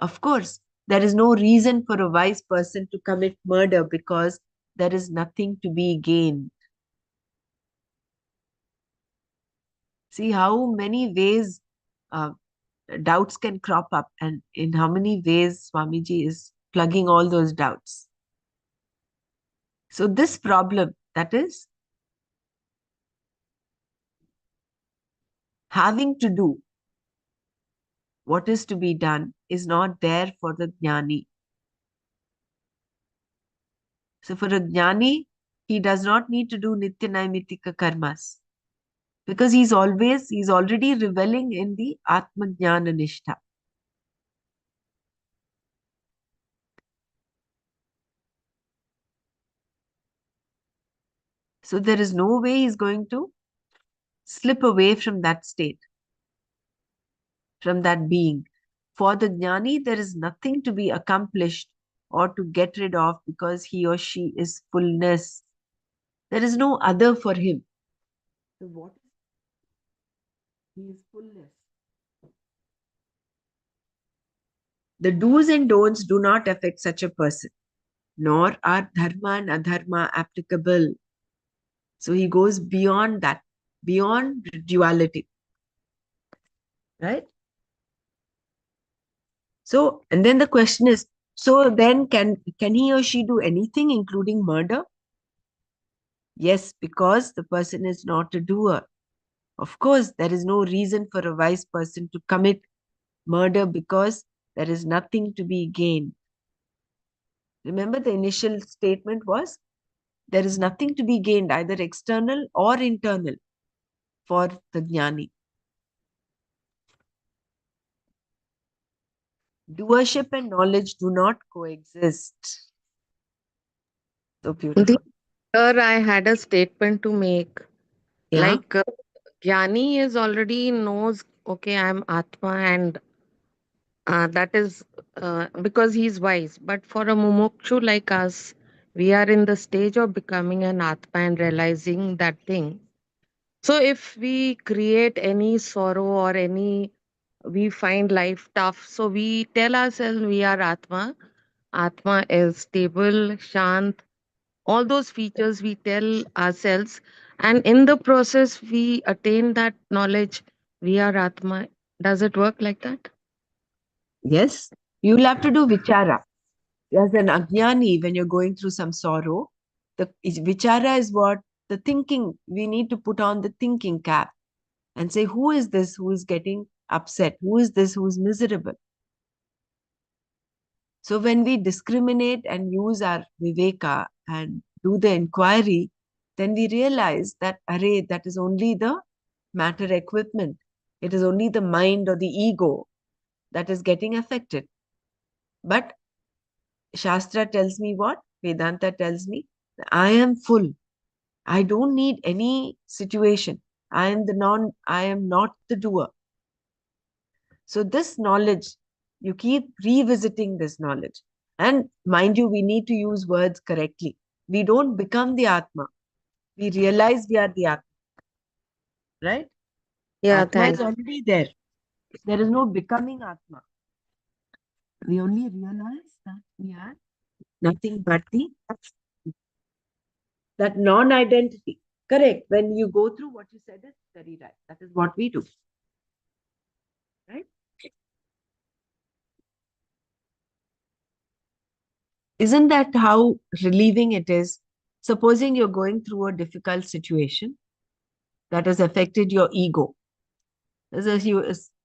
Of course, there is no reason for a wise person to commit murder because there is nothing to be gained. See how many ways uh, doubts can crop up, and in how many ways Swamiji is plugging all those doubts. So, this problem, that is having to do what is to be done, is not there for the jnani. So, for a jnani, he does not need to do nitya naimitika karmas because he's already reveling in the Atma Jnana Nishtha. So, there is no way he's going to slip away from that state, from that being. For the jnani, there is nothing to be accomplished or to get rid of because he or she is fullness. There is no other for him. So what is he is fullness? The do's and don'ts do not affect such a person, nor are dharma and adharma applicable. So he goes beyond that, beyond duality, right? So, and then the question is, so then can he or she do anything, including murder? Yes, because the person is not a doer. Of course, there is no reason for a wise person to commit murder because there is nothing to be gained. Remember, the initial statement was there is nothing to be gained, either external or internal, for the jnani. Doership and knowledge do not coexist. So The beautiful. Here I had a statement to make. Yeah. Like Jnani is already knows, okay, I'm Atma, and that is because he's wise. But for a mumukshu like us, we are in the stage of becoming an Atma and realizing that thing. So if we create any sorrow or any, we find life tough, so we tell ourselves we are Atma. Atma is stable, shant, all those features we tell ourselves, and in the process we attain that knowledge we are Atma. Does it work like that? Yes. You'll have to do vichara. As an ajnani, when you're going through some sorrow, vichara is what the thinking, we need to put on the thinking cap and say, who is this who is getting upset? Who is this who is miserable? So when we discriminate and use our viveka and do the inquiry, then we realize that, array, that is only the matter equipment. It is only the mind or the ego that is getting affected. But Shastra tells me what? Vedanta tells me, I am full. I don't need any situation. I am not the doer. So this knowledge, you keep revisiting this knowledge. And mind you, we need to use words correctly. We don't become the Atma. We realize we are the Atma, right? Yeah, Atma is thanks. already there. There is no becoming Atma. We only realize that we are nothing but that non-identity. Correct. When you go through what you said is very right. That is what we do, right? Isn't that how relieving it is? Supposing you're going through a difficult situation that has affected your ego.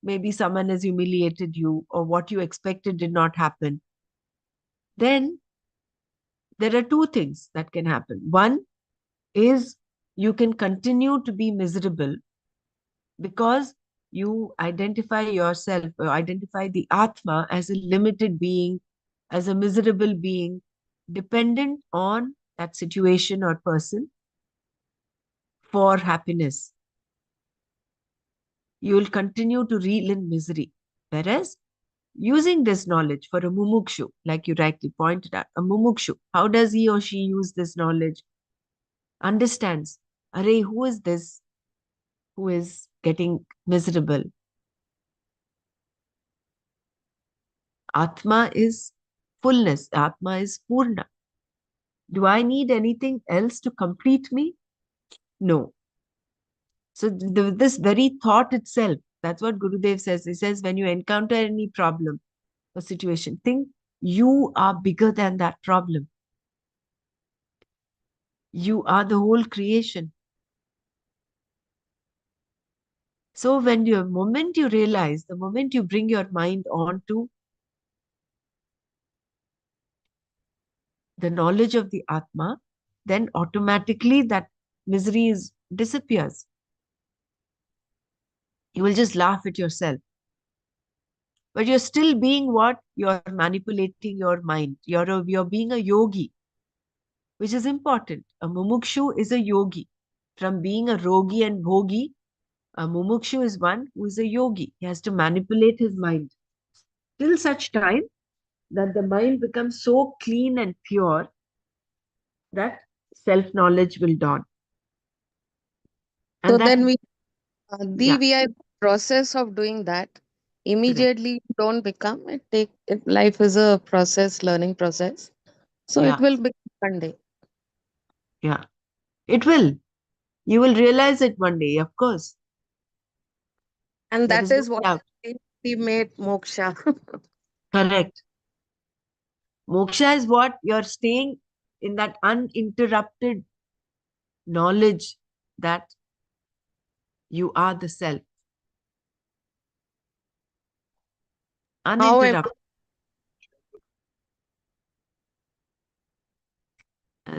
Maybe someone has humiliated you, or what you expected did not happen. Then there are two things that can happen. One is you can continue to be miserable because you identify yourself, or identify the Atma as a limited being, as a miserable being, dependent on that situation or person for happiness. You will continue to reel in misery. Whereas using this knowledge for a mumukshu, like you rightly pointed out, a mumukshu, how does he or she use this knowledge? Understands, Array, who is this who is getting miserable? Atma is fullness, Atma is Purna. Do I need anything else to complete me? No. So, this very thought itself, that's what Gurudev says. He says, when you encounter any problem or situation, think you are bigger than that problem. You are the whole creation. So, when you, moment you realize, the moment you bring your mind on to the knowledge of the Atma, then automatically that misery disappears. You will just laugh at yourself. But you're still being what? You're manipulating your mind. You're being a yogi, which is important. A mumukshu is a yogi. From being a rogi and bhogi, a mumukshu is one who is a yogi. He has to manipulate his mind till such time that the mind becomes so clean and pure that self-knowledge will dawn. So And that, then yeah, we are process of doing that. correct. Immediately you don't become it. Take it. Life is a process, learning process. So it Yeah, will become one day. yeah. It will. You will realize it one day, of course. And There that is no is what doubt. ultimate moksha. Correct. Moksha is what? You're staying in that uninterrupted knowledge that you are the self. How im- Uninterrupted.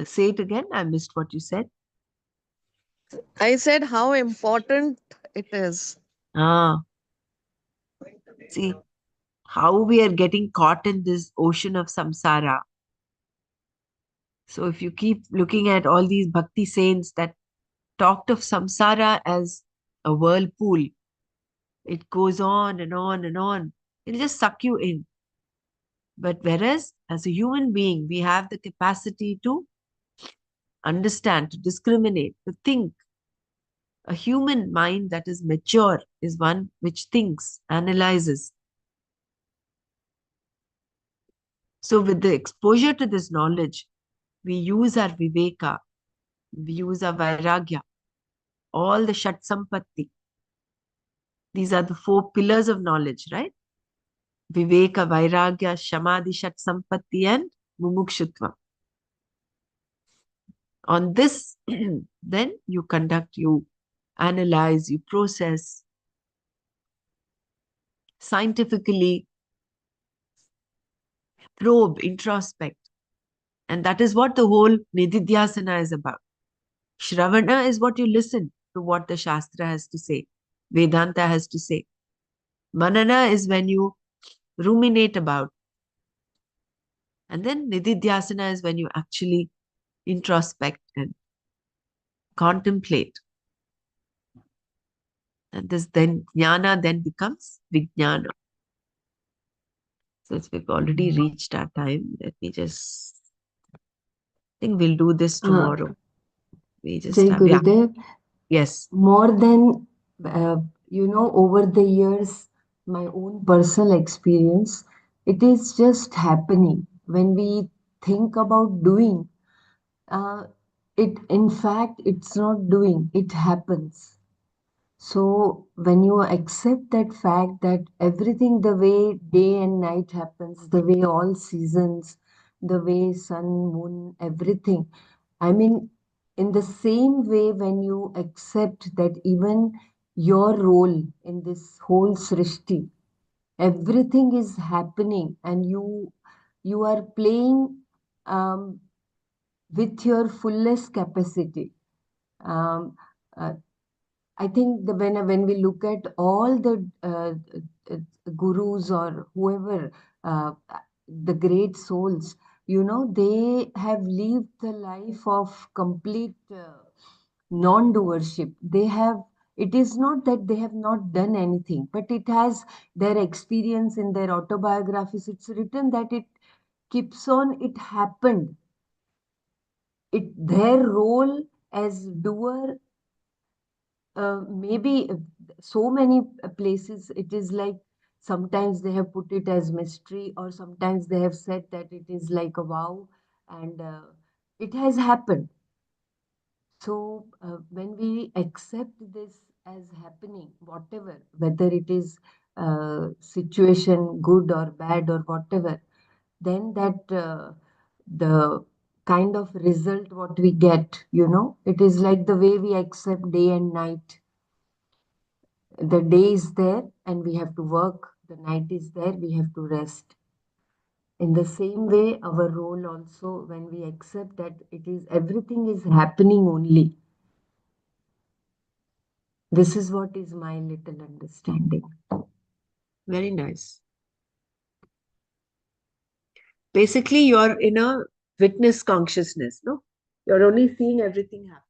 Say it again. I missed what you said. I said how important it is. Ah, see how we are getting caught in this ocean of samsara. So if you keep looking at all these bhakti saints that talked of samsara as a whirlpool, it goes on and on and on. It'll just suck you in. But whereas as a human being, we have the capacity to understand, to discriminate, to think. A human mind that is mature is one which thinks, analyzes. So, with the exposure to this knowledge, we use our viveka, we use our vairagya, all the shat sampatti. These are the four pillars of knowledge, right? Viveka, vairagya, shamadhi, shat sampatti, and mumukshutva. On this, then you conduct, you analyze, you process scientifically, probe, introspect. And that is what the whole Nididhyasana is about. Shravana is what you listen to what the Shastra has to say, Vedanta has to say. Manana is when you ruminate about. And then Nididhyasana is when you actually introspect and contemplate. And this then jnana then becomes vijnana. Since we've already reached our time, let me just think we'll do this Uh, tomorrow. We just Jai have, yeah, Gurudev, yes. more than, over the years, my own personal experience, it is just happening. When we think about doing, uh, in fact, it's not doing, it happens. So when you accept that fact that everything, the way day and night happens, the way all seasons, the way sun, moon, everything, I mean, in the same way, when you accept that even your role in this whole srishti, everything is happening and you are playing um, with your fullest capacity. Um, uh, I think when we look at all the uh, gurus or whoever, uh, the great souls, they have lived the life of complete non-doership. They have. It is not that they have not done anything, but it has their experience in their autobiographies. It's written that it keeps on. It happened. Their role as doer, maybe so many places it is like, sometimes they have put it as mystery, or sometimes they have said that it is like a vow, and it has happened. So when we accept this as happening, whatever, whether it is situation good or bad or whatever, then that the kind of result what we get, it is like the way we accept day and night. The day is there and we have to work, the night is there, we have to rest. In the same way, our role also, when we accept that it is everything is happening only, this is what is my little understanding. Very nice. Basically, you're in a witness consciousness, no? You're only seeing everything happen.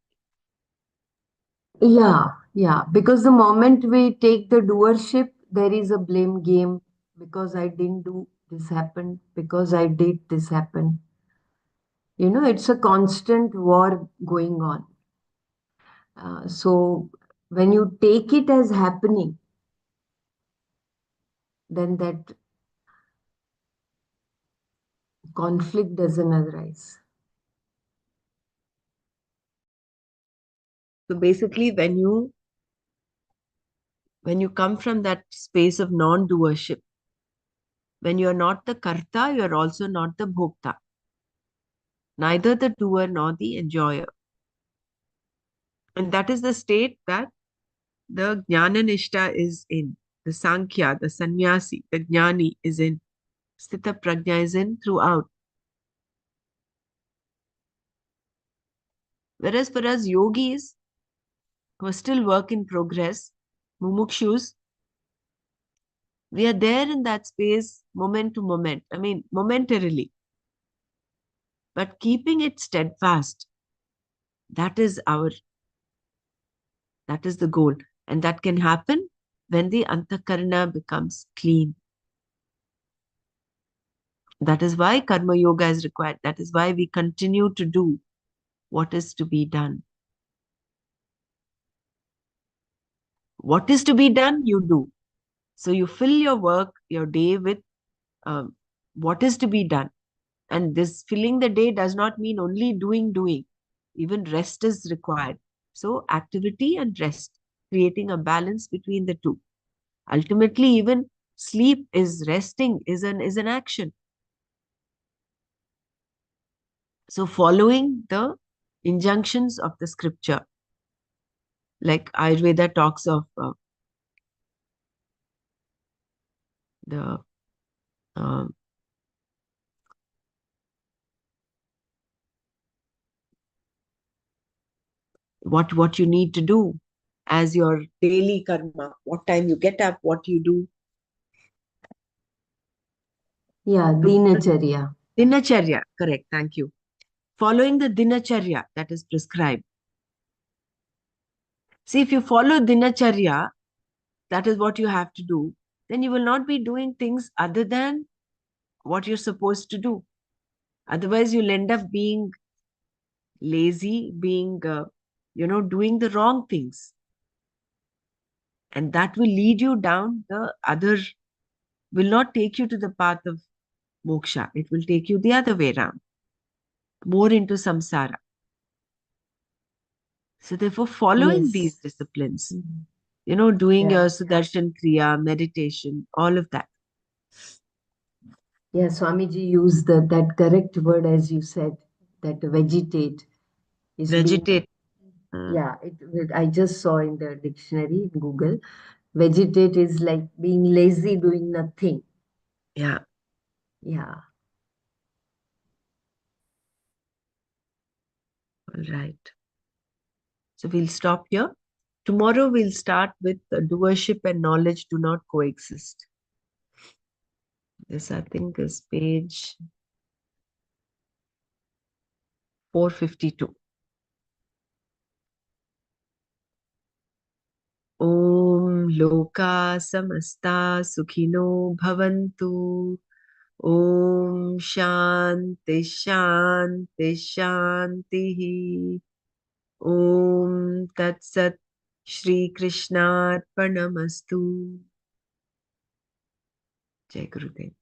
Yeah, because the moment we take the doership, there is a blame game, because I didn't do this happened, because I did this happen. It's a constant war going on. So when you take it as happening, then that conflict doesn't arise. So basically, when you come from that space of non-doership, when you're not the karta, you're also not the bhokta, neither the doer nor the enjoyer. And that is the state that the jnana nishta is in, the sankhya, the sannyasi, the jnani is in, sthita prajna is in throughout. Whereas for us yogis, who are still work in progress, mumukshus, we are there in that space moment to moment. I mean, momentarily, but keeping it steadfast. That is the goal. And that can happen when the antakarana becomes clean. That is why karma yoga is required. That is why we continue to do what is to be done. What is to be done, you do. So you fill your work, your day with um, what is to be done. And this filling the day does not mean only doing. Even rest is required. So activity and rest, creating a balance between the two. Ultimately, even sleep is resting, is an action. So following the injunctions of the scripture, like Ayurveda talks of the um, what you need to do as your daily karma, what time you get up, what you do. Yeah, dinacharya. Dinacharya, correct, thank you. Following the dinacharya that is prescribed. See, if you follow dinacharya, that is what you have to do, then you will not be doing things other than what you're supposed to do. Otherwise, you'll end up being lazy, being, doing the wrong things. And that will lead you down the other, will not take you to the path of moksha. It will take you the other way around, more into samsara. So, therefore, following these Yes. disciplines, Mhm. doing Yeah. your Sudarshan Kriya, meditation, all of that. Yeah, Swamiji used that correct word as you said, that vegetate is being, Vegetate. yeah, I just saw in the dictionary in Google, vegetate is like being lazy, doing nothing. Yeah, Yeah. all right. So, we'll stop here. Tomorrow we'll start with doership and knowledge do not coexist. This, I think, is page 452. Om Loka Samasta Sukhino Bhavantu. Om Shanti Shanti Shanti. Om Tat Sat. Shri Krishna Arpanamastu. Jai Gurudev.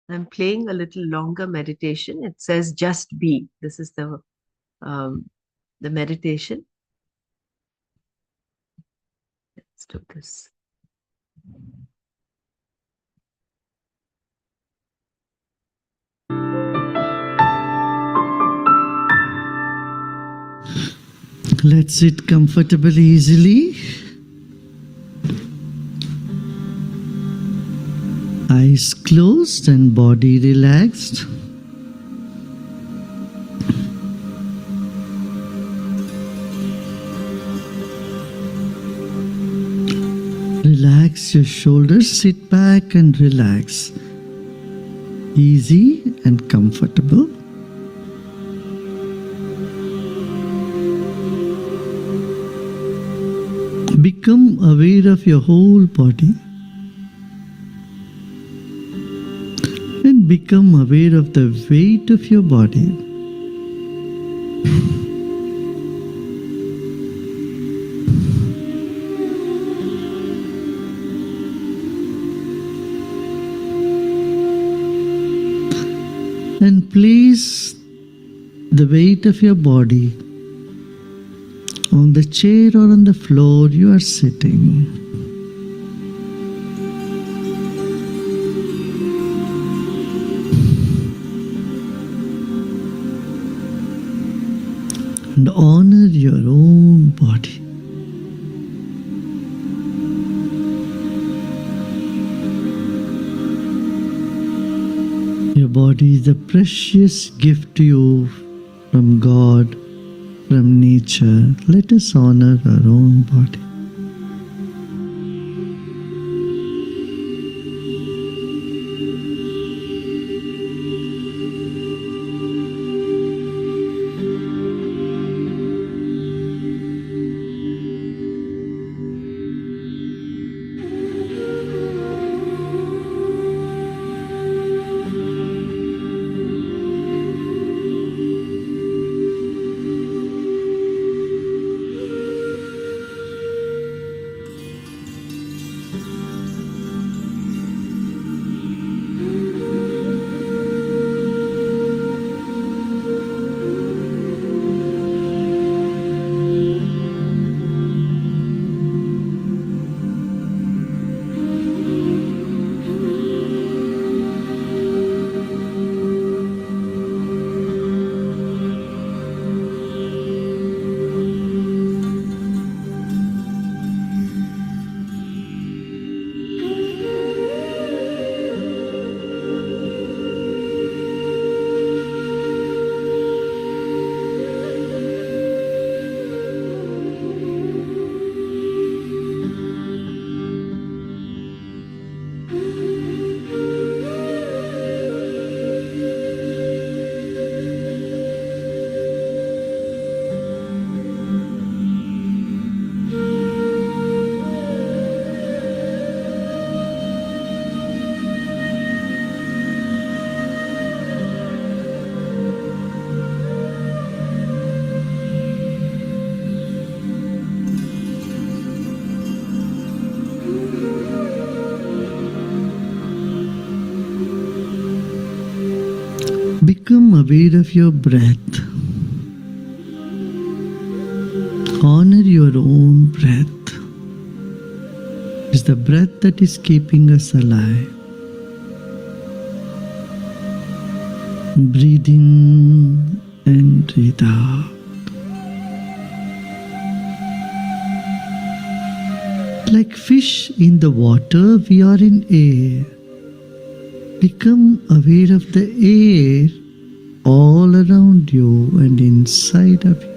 I'm playing a little longer meditation. It says just be. This is the meditation. Let's do this. Let's sit comfortably, easily. Eyes closed and body relaxed. Relax your shoulders, sit back and relax. Easy and comfortable. Become aware of your whole body. And become aware of the weight of your body. And place the weight of your body on the chair or on the floor you are sitting. And honor your own body. Your body is a precious gift to you from God, from nature. Let us honor our own body. Become aware of your breath. Honor your own breath. It's the breath that is keeping us alive. Breathe in and breathe out. Like fish in the water, we are in air. Become aware of the air all around you and inside of you.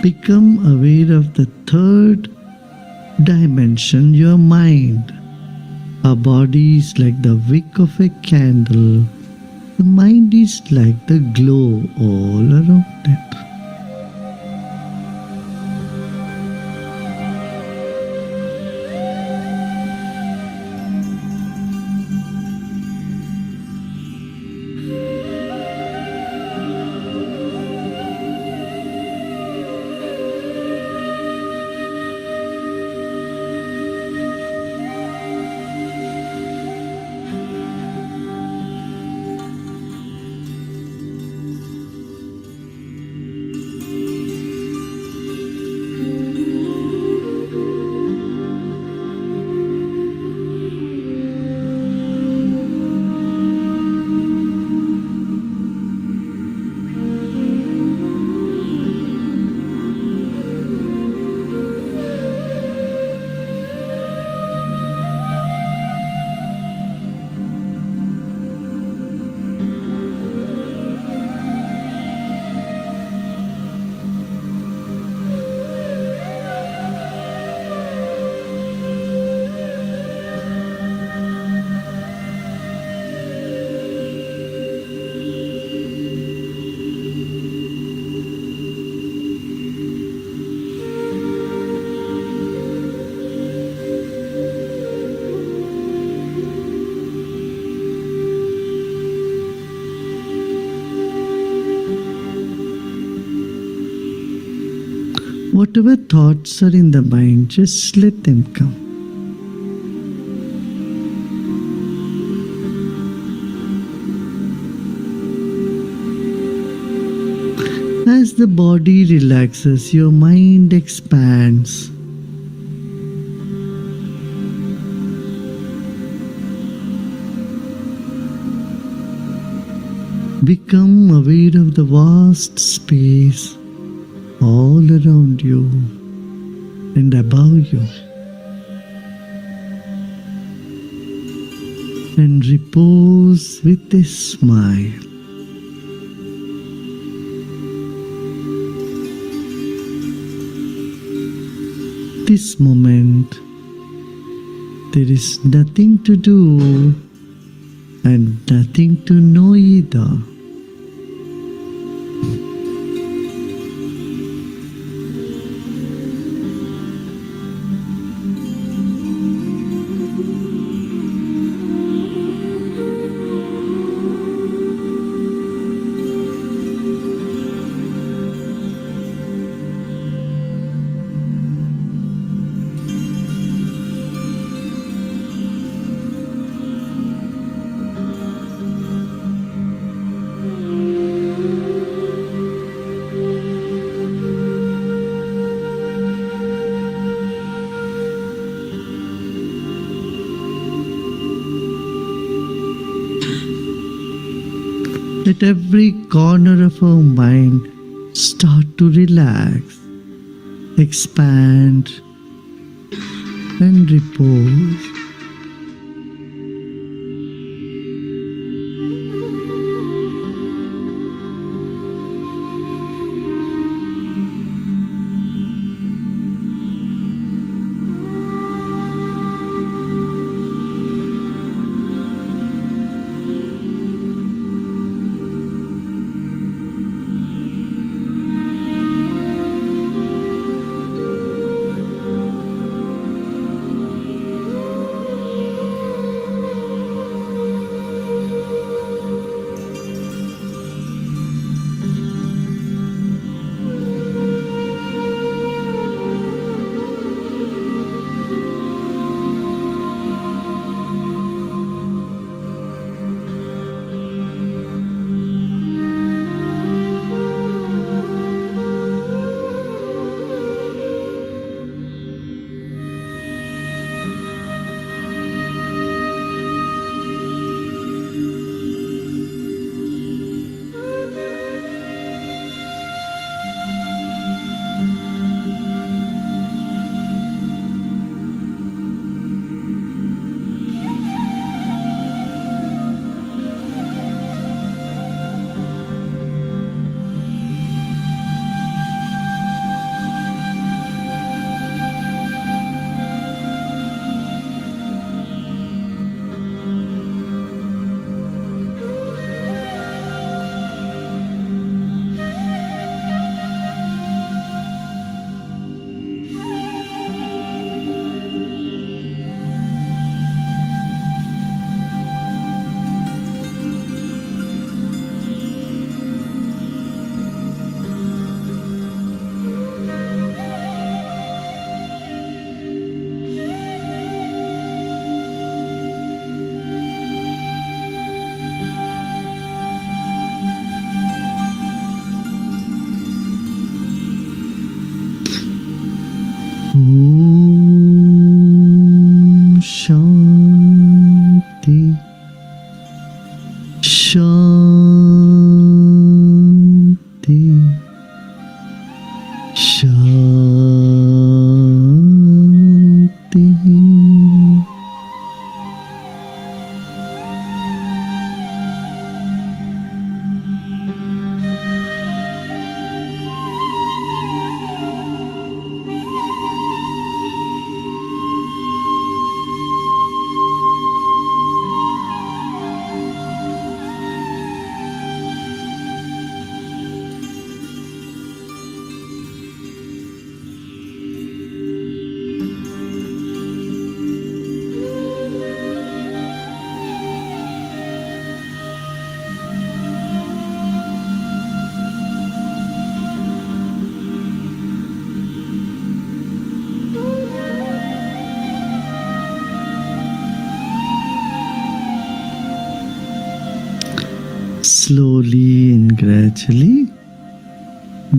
Become aware of the third dimension, your mind. Our body is like the wick of a candle. The mind is like the glow all around it. Whatever thoughts are in the mind, just let them come. As the body relaxes, your mind expands. Become aware of the vast space all around you and above you, and repose with a smile. This moment, there is nothing to do and nothing to know either. Let every corner of our mind start to relax, expand, and repose. Om Shanti Shanti Shanti. Slowly and gradually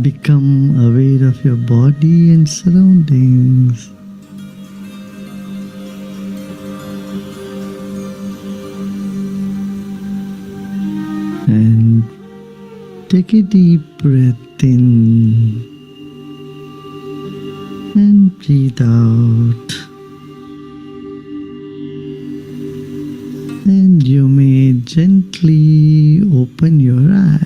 become aware of your body and surroundings. And take a deep breath in and breathe out. And you may gently open your eyes.